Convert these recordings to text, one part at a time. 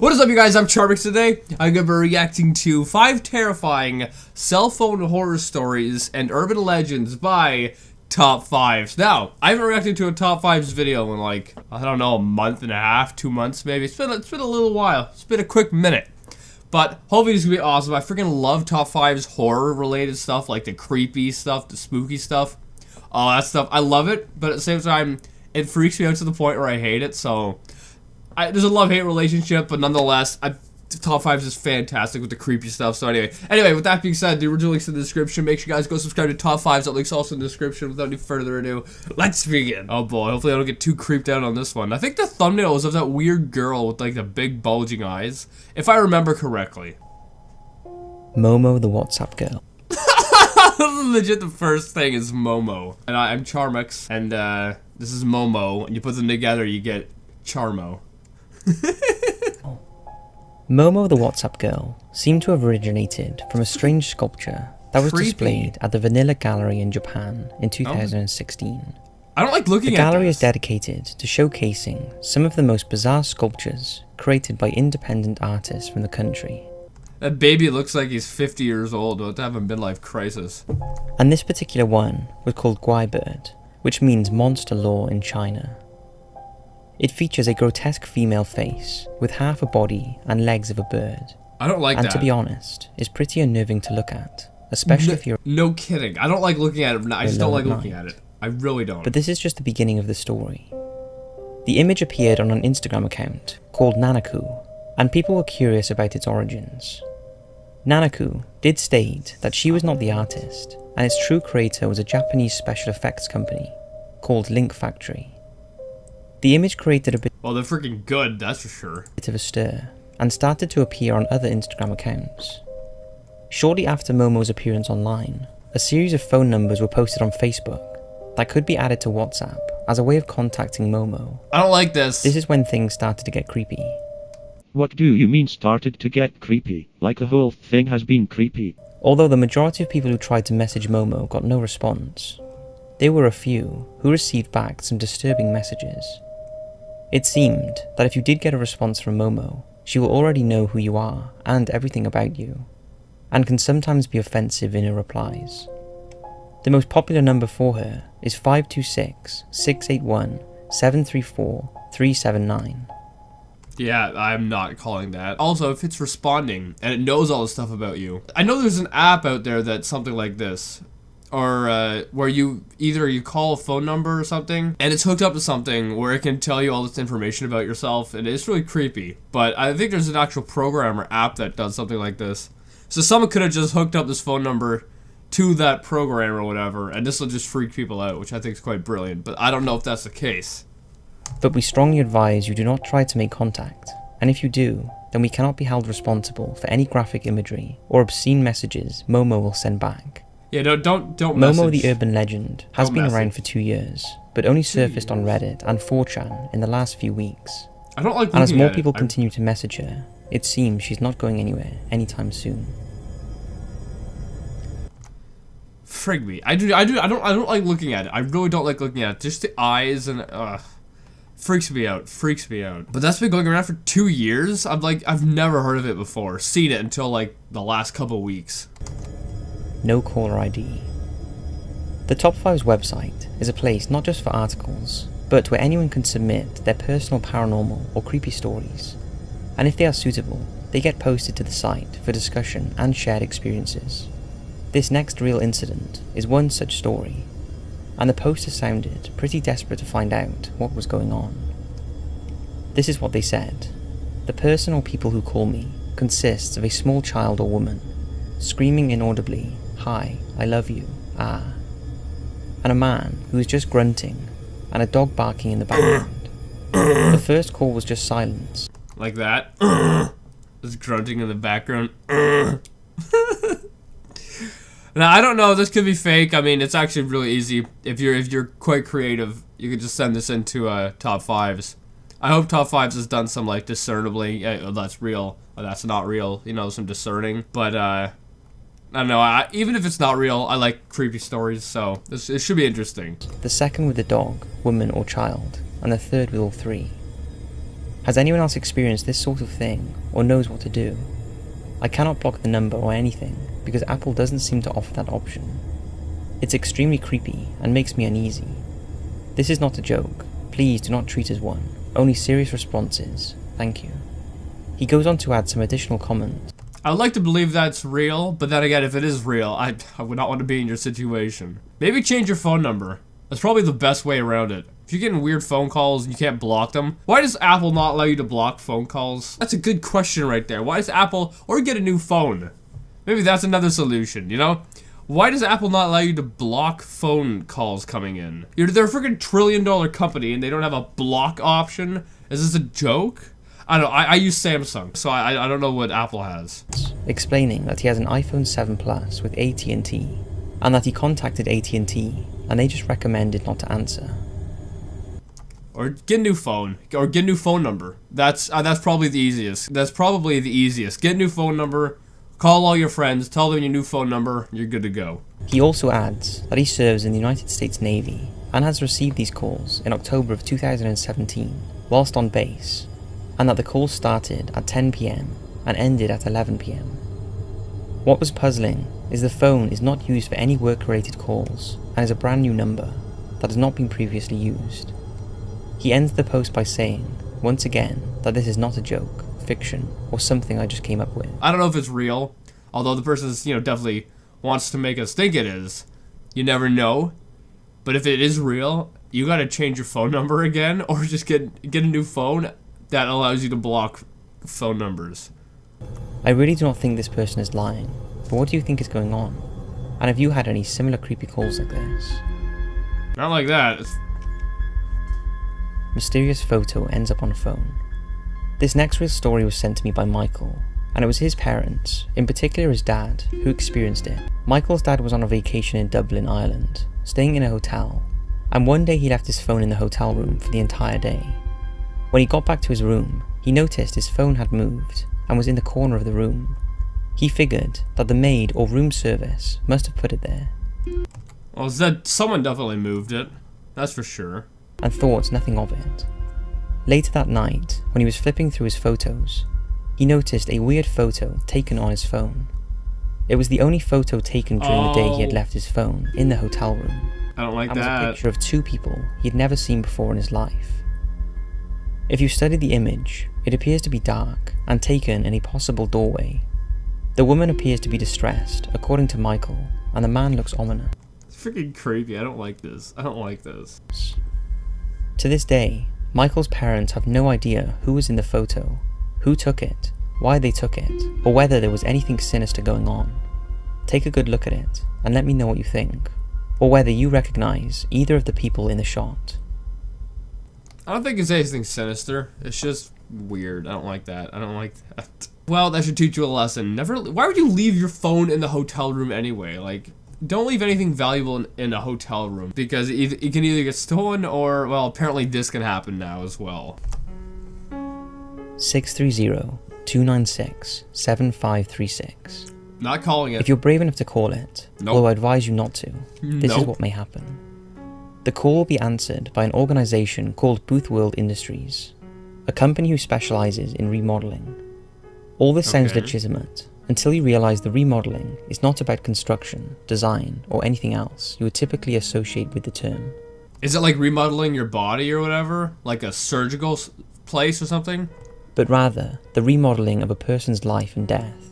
What is up, you guys? I'm Charmx. Today I'm going to be reacting to 5 terrifying cell phone horror stories and urban legends by Top 5s. Now, I haven't reacted to a Top 5s video in like, I don't know, a month and a half, 2 months maybe. It's been a little while. It's been a quick minute. But hopefully it's going to be awesome. I freaking love Top 5s horror related stuff, like the creepy stuff, the spooky stuff. All that stuff. I love it, but at the same time, it freaks me out to the point where I hate it, so... there's a love-hate relationship, but nonetheless, Top 5s is fantastic with the creepy stuff. So anyway, with that being said, the original link's in the description. Make sure you guys go subscribe to Top 5s. That link's also in the description. Without any further ado, let's begin. Oh boy, hopefully I don't get too creeped out on this one. I think the thumbnail was of that weird girl with like the big bulging eyes, if I remember correctly. Momo the WhatsApp girl. Legit, the first thing is Momo. And I'm Charmx, and this is Momo, and you put them together, you get Charmo. Momo the WhatsApp girl seemed to have originated from a strange sculpture that was displayed at the Vanilla Gallery in Japan in 2016. I don't like looking at this. The gallery is dedicated to showcasing some of the most bizarre sculptures created by independent artists from the country. That baby looks like he's 50 years old, about to have a midlife crisis. And this particular one was called Guai Bird, which means monster law in China. It features a grotesque female face with half a body and legs of a bird. I don't like that. And to be honest, it's pretty unnerving to look at, especially if you're... No kidding. I don't like looking at it. I just don't like looking at it. I really don't. But this is just the beginning of the story. The image appeared on an Instagram account called Nanaku, and people were curious about its origins. Nanaku did state that she was not the artist, and its true creator was a Japanese special effects company called Link Factory. The image created a bit well, they're freaking good, that's for sure. Of a stir, and started to appear on other Instagram accounts. Shortly after Momo's appearance online, a series of phone numbers were posted on Facebook that could be added to WhatsApp as a way of contacting Momo. I don't like this. This is when things started to get creepy. What do you mean started to get creepy? Like the whole thing has been creepy. Although the majority of people who tried to message Momo got no response, there were a few who received back some disturbing messages. It seemed that if you did get a response from Momo, she will already know who you are and everything about you, and can sometimes be offensive in her replies. The most popular number for her is 526-681-734-379. Yeah, I'm not calling that. Also, if it's responding and it knows all this stuff about you. I know there's an app out there that's something like this. Or where you call a phone number or something and it's hooked up to something where it can tell you all this information about yourself, and it's really creepy. But I think there's an actual program or app that does something like this. So someone could have just hooked up this phone number to that program or whatever, and this will just freak people out, which I think is quite brilliant. But I don't know if that's the case. But we strongly advise you do not try to make contact, and if you do, then we cannot be held responsible for any graphic imagery or obscene messages Momo will send back. Yeah, don't Momo message. the urban legend has been around for 2 years, but only surfaced on Reddit and 4chan in the last few weeks. I don't like. And as more people continue to message her, it seems she's not going anywhere anytime soon. Frig me. I don't like looking at it. I really don't like looking at it. Just the eyes and freaks me out. Freaks me out. But that's been going around for 2 years. I've never heard of it before. Seen it until like the last couple weeks. No caller ID. The Top 5's website is a place not just for articles, but where anyone can submit their personal paranormal or creepy stories. And if they are suitable, they get posted to the site for discussion and shared experiences. This next real incident is one such story, and the poster sounded pretty desperate to find out what was going on. This is what they said. The person or people who call me consists of a small child or woman, screaming inaudibly, "Hi, I love you, ah," and a man who is just grunting, and a dog barking in the background. The first call was just silence. Like that? Just grunting in the background. Now, I don't know, this could be fake. I mean, it's actually really easy. If you're quite creative, you could just send this into Top 5s. I hope Top 5s has done some, like, discernibly, that's real, or that's not real, you know, some discerning. But, I don't know, even if it's not real, I like creepy stories, so it should be interesting. The second with the dog, woman or child, and the third with all three. Has anyone else experienced this sort of thing, or knows what to do? I cannot block the number or anything, because Apple doesn't seem to offer that option. It's extremely creepy, and makes me uneasy. This is not a joke. Please do not treat as one. Only serious responses. Thank you. He goes on to add some additional comments. I would like to believe that's real, but then again, if it is real, I would not want to be in your situation. Maybe change your phone number. That's probably the best way around it. If you're getting weird phone calls and you can't block them, why does Apple not allow you to block phone calls? That's a good question right there. Why does Apple, or get a new phone? Maybe that's another solution, you know? Why does Apple not allow you to block phone calls coming in? They're a freaking $1 trillion company and they don't have a block option? Is this a joke? I don't know, I use Samsung, so I don't know what Apple has. Explaining that he has an iPhone 7 Plus with AT&T, and that he contacted AT&T, and they just recommended not to answer. Or get a new phone, or get a new phone number. That's probably the easiest. That's probably the easiest. Get a new phone number, call all your friends, tell them your new phone number, you're good to go. He also adds that he serves in the United States Navy, and has received these calls in October of 2017, whilst on base, and that the calls started at 10 PM and ended at 11 PM. What was puzzling is the phone is not used for any work-related calls, and is a brand new number that has not been previously used. He ends the post by saying, once again, that this is not a joke, fiction, or something I just came up with. I don't know if it's real, although the person definitely wants to make us think it is. You never know. But if it is real, you gotta change your phone number again, or just get a new phone that allows you to block phone numbers. I really do not think this person is lying, but what do you think is going on? And have you had any similar creepy calls like this? Not like that. Mysterious photo ends up on phone. This next real story was sent to me by Michael, and it was his parents, in particular his dad, who experienced it. Michael's dad was on a vacation in Dublin, Ireland, staying in a hotel, and one day he left his phone in the hotel room for the entire day. When he got back to his room, he noticed his phone had moved and was in the corner of the room. He figured that the maid or room service must have put it there. Well, someone definitely moved it, that's for sure. And thought nothing of it. Later that night, when he was flipping through his photos, he noticed a weird photo taken on his phone. It was the only photo taken during the day he had left his phone in the hotel room. I don't like and that. was a picture of two people he had never seen before in his life. If you study the image, it appears to be dark and taken in a possible doorway. The woman appears to be distressed, according to Michael, and the man looks ominous. It's freaking creepy. I don't like this. I don't like this. To this day, Michael's parents have no idea who was in the photo, who took it, why they took it, or whether there was anything sinister going on. Take a good look at it, and let me know what you think, or whether you recognize either of the people in the shot. I don't think it's anything sinister. It's just weird. I don't like that. I don't like that. Well, that should teach you a lesson. Why would you leave your phone in the hotel room anyway? Like, don't leave anything valuable in a hotel room, because it can either get stolen or, well, apparently this can happen now as well. 630-296-7536. Not calling it. If you're brave enough to call it, Nope. although I advise you not to, this is Nope. what may happen. The call will be answered by an organisation called Booth World Industries, a company who specialises in remodelling. All this sounds Okay. legitimate, until you realise the remodelling is not about construction, design, or anything else you would typically associate with the term. Is it like remodeling your body or whatever? Like a surgical place or something? But rather, the remodelling of a person's life and death.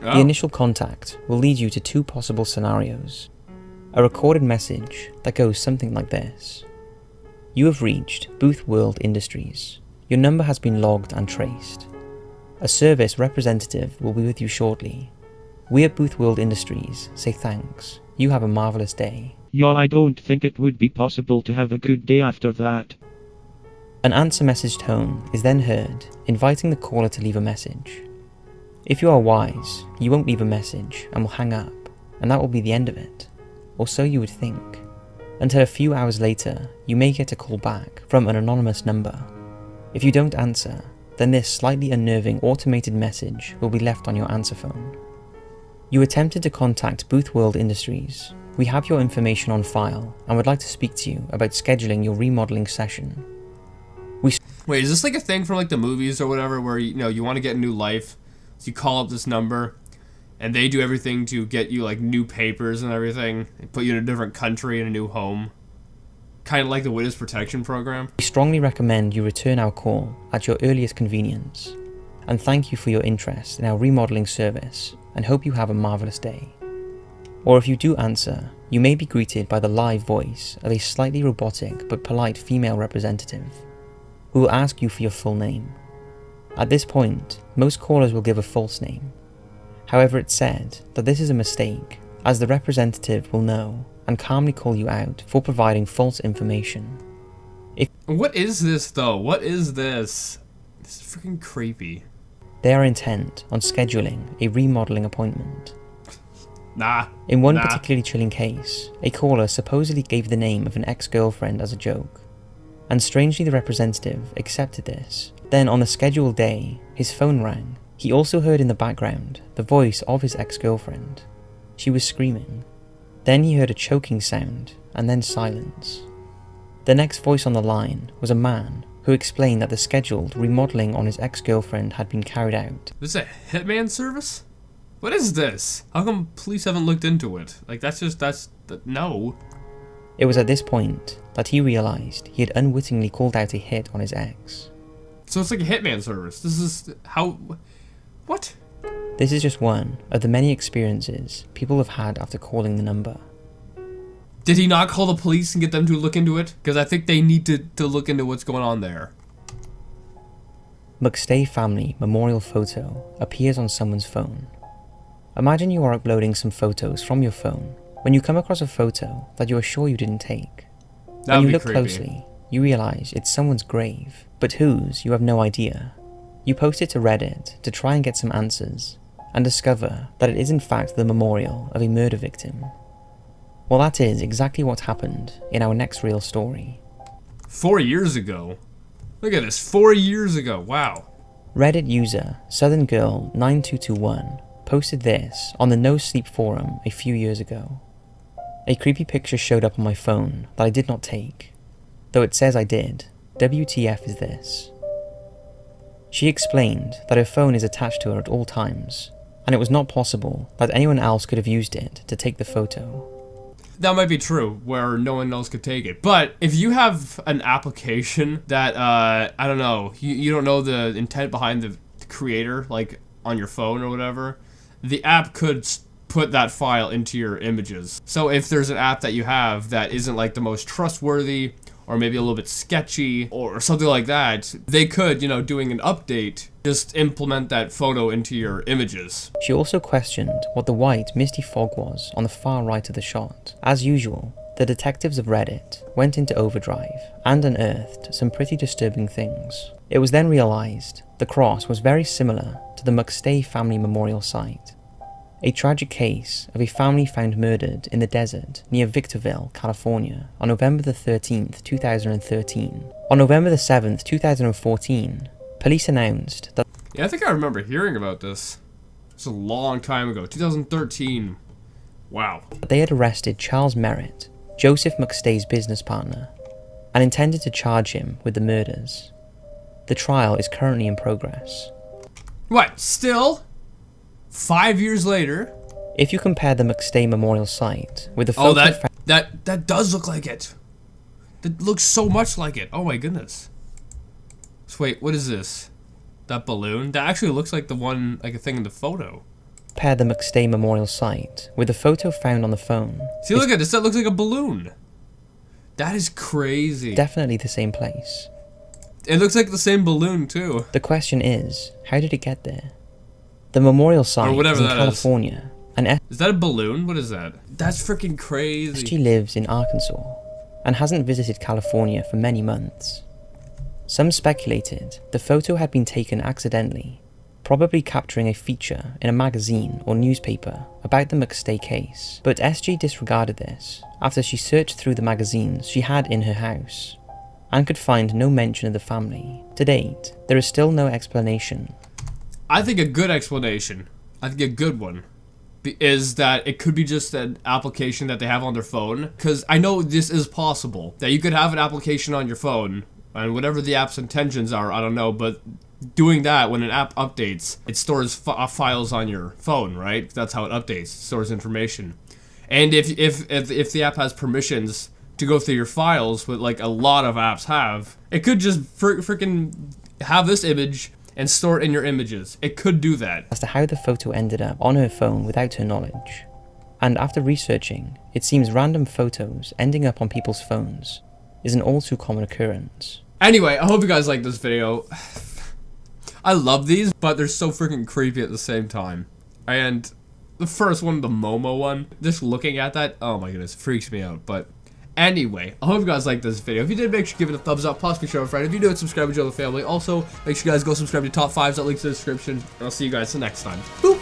Oh. The initial contact will lead you to two possible scenarios. A recorded message that goes something like this. You have reached Booth World Industries. Your number has been logged and traced. A service representative will be with you shortly. We at Booth World Industries say thanks. You have a marvellous day. Yeah, I don't think it would be possible to have a good day after that. An answer message tone is then heard, inviting the caller to leave a message. If you are wise, you won't leave a message and will hang up, and that will be the end of it. Or so you would think, until a few hours later you may get a call back from an anonymous number. If you don't answer, then this slightly unnerving automated message will be left on your answer phone. You attempted to contact Booth World Industries. We have your information on file and would like to speak to you about scheduling your remodeling session. Wait, is this like a thing from like the movies or whatever where, you know, you want to get a new life, so you call up this number, and they do everything to get you like new papers and everything, and put you in a different country and a new home? Kind of like the Witness Protection Program? We strongly recommend you return our call at your earliest convenience, and thank you for your interest in our remodeling service, and hope you have a marvellous day. Or if you do answer, you may be greeted by the live voice of a slightly robotic but polite female representative, who will ask you for your full name. At this point, most callers will give a false name. However, it's said that this is a mistake, as the representative will know and calmly call you out for providing false information. What is this though? What is this? This is freaking creepy. They are intent on scheduling a remodeling appointment. Nah. In one particularly chilling case, a caller supposedly gave the name of an ex-girlfriend as a joke, and strangely the representative accepted this. Then on the scheduled day, his phone rang. He also heard in the background the voice of his ex-girlfriend. She was screaming. Then he heard a choking sound, and then silence. The next voice on the line was a man who explained that the scheduled remodeling on his ex-girlfriend had been carried out. This is a hitman service? What is this? How come police haven't looked into it? Like, no. It was at this point that he realized he had unwittingly called out a hit on his ex. So it's like a hitman service. This is how... What? This is just one of the many experiences people have had after calling the number. Did he not call the police and get them to look into it? Because I think they need to look into what's going on there. McStay family memorial photo appears on someone's phone. Imagine you are uploading some photos from your phone when you come across a photo that you are sure you didn't take. When you look closely, you realize it's someone's grave, but whose you have no idea. You post it to Reddit to try and get some answers, and discover that it is in fact the memorial of a murder victim. Well, that is exactly what happened in our next real story. 4 years ago? Look at this, 4 years ago, wow. Reddit user SouthernGirl9221 posted this on the No Sleep forum a few years ago. A creepy picture showed up on my phone that I did not take, though it says I did. WTF is this? She explained that her phone is attached to her at all times, and it was not possible that anyone else could have used it to take the photo. That might be true, where no one else could take it. But if you have an application that, I don't know, you don't know the intent behind the creator, like on your phone or whatever, the app could put that file into your images. So if there's an app that you have that isn't like the most trustworthy, or maybe a little bit sketchy, or something like that, they could, you know, doing an update, just implement that photo into your images. She also questioned what the white, misty fog was on the far right of the shot. As usual, the detectives of Reddit went into overdrive and unearthed some pretty disturbing things. It was then realized the cross was very similar to the McStay family memorial site. A tragic case of a family found murdered in the desert near Victorville, California on November the 13th, 2013. On November the 7th, 2014, police announced that... Yeah, I think I remember hearing about this. It's a long time ago, 2013. Wow. They had arrested Charles Merritt, Joseph McStay's business partner, and intended to charge him with the murders. The trial is currently in progress. What, still? 5 years later? If you compare the McStay memorial site with the photo... Oh, that does look like it. That looks so much like it. Oh my goodness. So wait, what is this? That balloon? That actually looks like the one, like a thing in the photo. Compare the McStay memorial site with the photo found on the phone. See, look at this. That looks like a balloon. That is crazy. Definitely the same place. It looks like the same balloon too. The question is, how did it get there? The memorial site is in California. Is that a balloon? What is that? That's freaking crazy. She lives in Arkansas and hasn't visited California for many months. Some speculated the photo had been taken accidentally, probably capturing a feature in a magazine or newspaper about the McStay case, but SG disregarded this after she searched through the magazines she had in her house and could find no mention of the family. To date, there is still no explanation. I think a good explanation, I think a good one, is that it could be just an application that they have on their phone. Because I know this is possible, that you could have an application on your phone And whatever the app's intentions are, I don't know, but doing that when an app updates, it stores files on your phone, right? That's how it updates, it stores information. And if the app has permissions to go through your files, what like a lot of apps have, it could just freaking have this image and store it in your images. It could do that. As to how the photo ended up on her phone without her knowledge. And after researching, it seems random photos ending up on people's phones is an all too common occurrence. Anyway, I hope you guys like this video. I love these, but they're so freaking creepy at the same time. And the first one, the Momo one, just looking at that, oh my goodness, freaks me out. But anyway, I hope you guys liked this video. If you did, make sure you give it a thumbs up, possibly share with a friend. If you do it, subscribe to join the family. Also, make sure you guys go subscribe to Top 5s, that link's in the description. And I'll see you guys the next time. Boop!